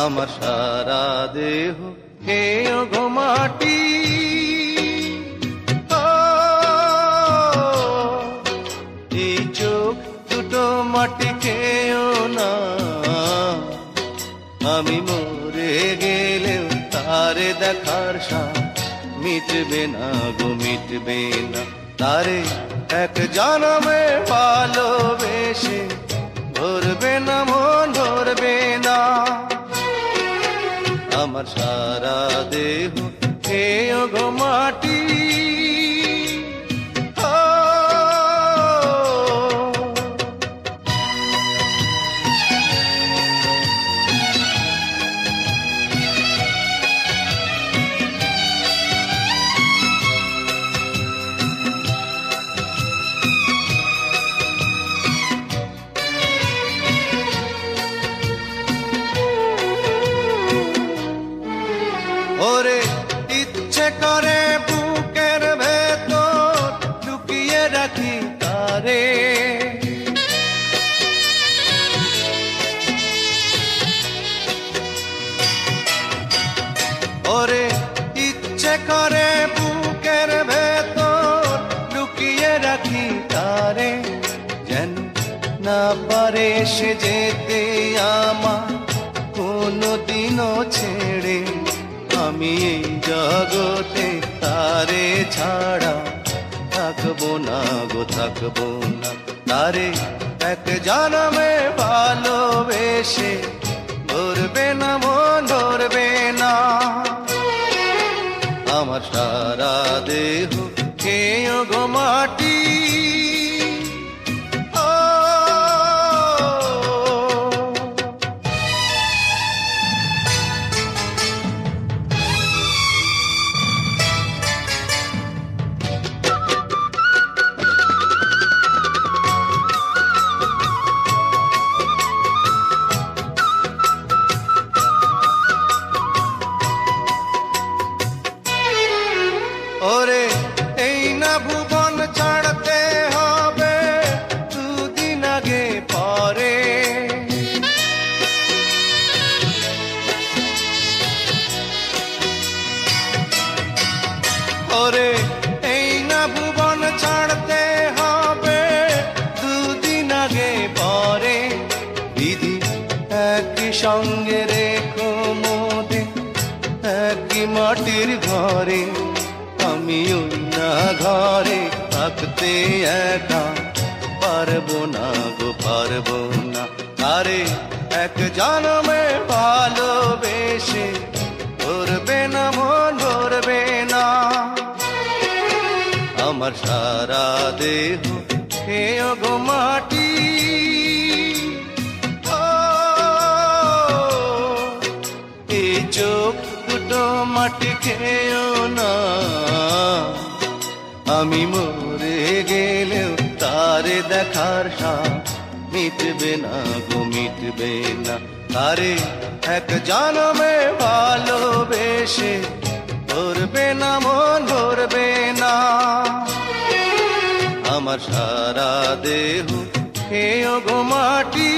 আমার সারা দেহ খেয়েও গো মাটি। এই চোখ দুটো মাটি খেয়েও না, আমি মরে গেলেও তারে দেখার সাথ মিটবে না গো, মিটবে না। তারে এক জনমে ভালোবেসে ধরবে না মন, ধরবে না। আমার সারা দেহ খেয়েও গো মাটি। ওরে ইচ্ছে করে বুকের ভেতর লুকিয়ে রাখি তারে, ওরে ইচ্ছে করে বুকের ভেতর লুকিয়ে রাখি তারে। যেন না পারে সে যেতে আমার কোনদিনও ছেড়ে, আমি এই জগতে তারে ছাড়া থাকবো না গো, থাকবো না। তারে এক জনমে ভালোবেসে ধরবে না মন, ধরবে না। আমার সারা দেহ খেয়েও গো মাটি। ওরে এই না ভুবন ছাড়তে হবে দুদিন আগে পরে, ওরে এই না ভুবন ছাড়তে হবে দুদিন আগে পরে। দিদি একই সঙ্গে রেখো মোদে একই মাটির ঘরে, আমি ওই না ঘরে থাকতে একা পারবো না গো, পারবো না। আরে এক জনমে ভালোবেসে ধরবে না মন, ধরবে না। আমার সারা দেহ খেয়েও গো মাটি। এই চোখ দুটো মাটি খেয়েও না, আমি মরে গেলেও তারে দেখার সাথ মিটবে না গো, মিটবে না। তারে এক জনমে ভালোবেসে ধরবে না মন, ধরবে না। আমার সারা দেহ খেয়েও গো মাটি।